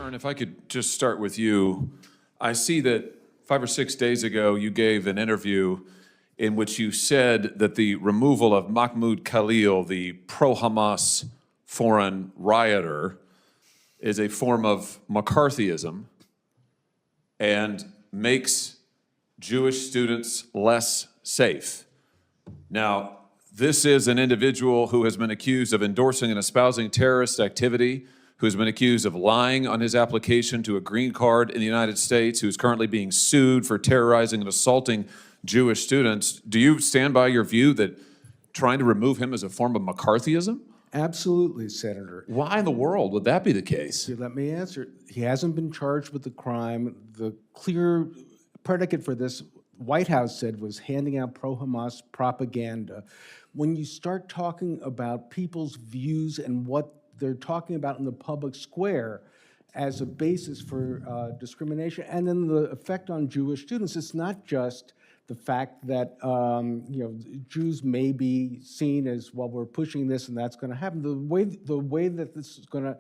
Stern, if I could just start with you. I see that 5 or 6 days ago you gave an interview in which you said that the removal of Mahmoud Khalil, the pro-Hamas foreign rioter, is a form of McCarthyism and makes Jewish students less safe. Now, this is an individual who has been accused of endorsing and espousing terrorist activity, who has been accused of lying on his application to a green card in the United States, who is currently being sued for terrorizing and assaulting Jewish students. Do you stand by your view that trying to remove him is a form of McCarthyism? Absolutely, Senator. Why in the world would that be the case? Let me answer. He hasn't been charged with the crime. The clear predicate for this, White House said, was handing out pro-Hamas propaganda. When you start talking about people's views and what they're talking about in the public square as a basis for discrimination, and then the effect on Jewish students, it's not just the fact that Jews may be seen as, well, we're pushing this and that's going to happen. The way that this is going to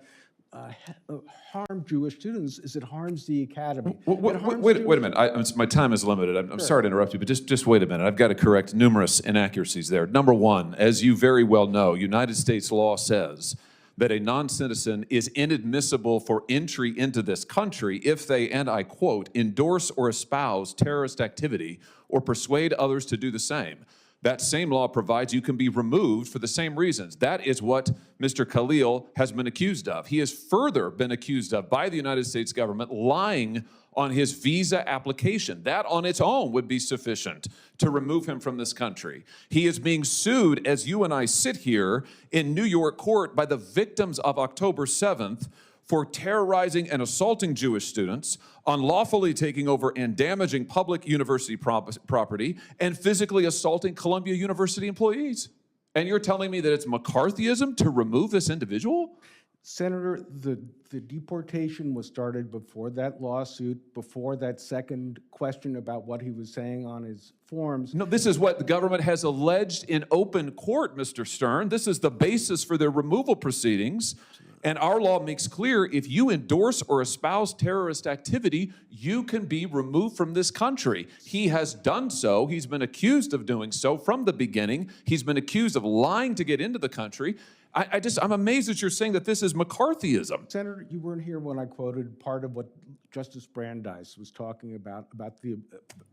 harm Jewish students is it harms the academy. Wait a minute. My time is limited. I'm sorry to interrupt you, but just wait a minute. I've got to correct numerous inaccuracies there. Number one, as you very well know, United States law says that a non-citizen is inadmissible for entry into this country if they, and I quote, endorse or espouse terrorist activity or persuade others to do the same. That same law provides you can be removed for the same reasons. That is what Mr. Khalil has been accused of. He has further been accused of by the United States government lying on his visa application. That on its own would be sufficient to remove him from this country. He is being sued, as you and I sit here in New York court, by the victims of October 7th for terrorizing and assaulting Jewish students, unlawfully taking over and damaging public university property, and physically assaulting Columbia University employees. And you're telling me that it's McCarthyism to remove this individual? Senator, the deportation was started before that lawsuit, before that second question about what he was saying on his forms. No, this is what the government has alleged in open court, Mr. Stern. This is the basis for their removal proceedings. And our law makes clear if you endorse or espouse terrorist activity, you can be removed from this country. He has done so. He's been accused of doing so from the beginning. He's been accused of lying to get into the country. I'm amazed that you're saying that this is McCarthyism. Senator, you weren't here when I quoted part of what Justice Brandeis was talking about the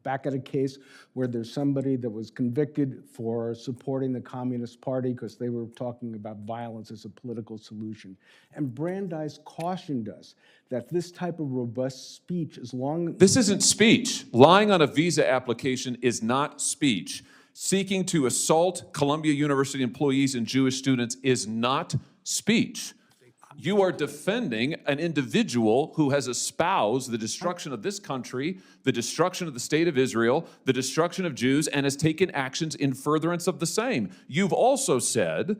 back at a case where there's somebody that was convicted for supporting the Communist Party because they were talking about violence as a political solution. And Brandeis cautioned us that this type of robust speech, as long... This isn't speech. Lying on a visa application is not speech. Seeking to assault Columbia University employees and Jewish students is not speech. You are defending an individual who has espoused the destruction of this country, the destruction of the state of Israel, the destruction of Jews, and has taken actions in furtherance of the same. You've also said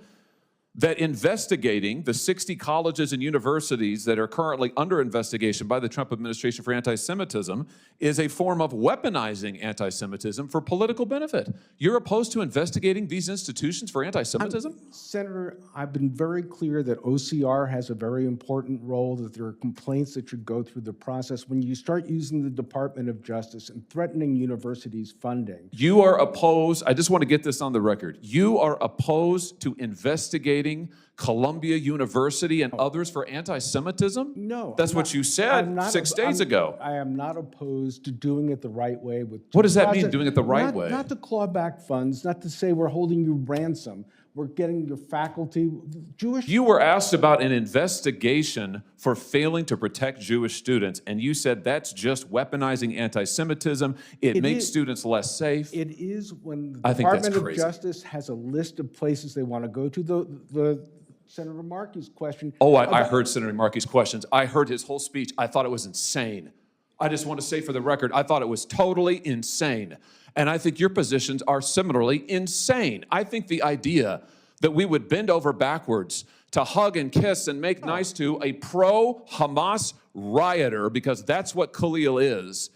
that investigating the 60 colleges and universities that are currently under investigation by the Trump administration for anti-Semitism is a form of weaponizing anti-Semitism for political benefit. You're opposed to investigating these institutions for anti-Semitism? Senator, I've been very clear that OCR has a very important role, that there are complaints that should go through the process. When you start using the Department of Justice and threatening universities' funding... You are opposed, I just want to get this on the record, you are opposed to investigating Columbia University and others for anti-Semitism? No. That's what you said 6 days ago. I am not opposed to doing it the right way. What does that mean, doing it the right way? Not to claw back funds, not to say we're holding you ransom. We're getting your faculty, Jewish... You were asked about an investigation for failing to protect Jewish students, and you said that's just weaponizing anti-Semitism. It makes students less safe. It is when the Department of Justice has a list of places they want to go to. The Senator Markey's question... Oh, I heard Senator Markey's questions. I heard his whole speech. I thought it was insane. I just want to say for the record, I thought it was totally insane. And I think your positions are similarly insane. I think the idea that we would bend over backwards to hug and kiss and make nice to a pro-Hamas rioter, because that's what Khalil is,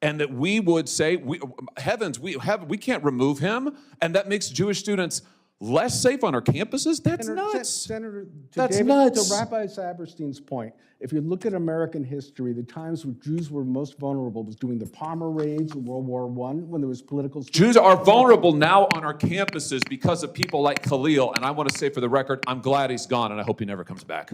and that we would say, heavens, we can't remove him, and that makes Jewish students less safe on our campuses? That's Senator, nuts. Senator, That's nuts. To Rabbi Saberstein's point, if you look at American history, the times when Jews were most vulnerable was during the Palmer raids in World War I, when there was political... Jews are vulnerable now on our campuses because of people like Khalil, and I want to say for the record, I'm glad he's gone, and I hope he never comes back.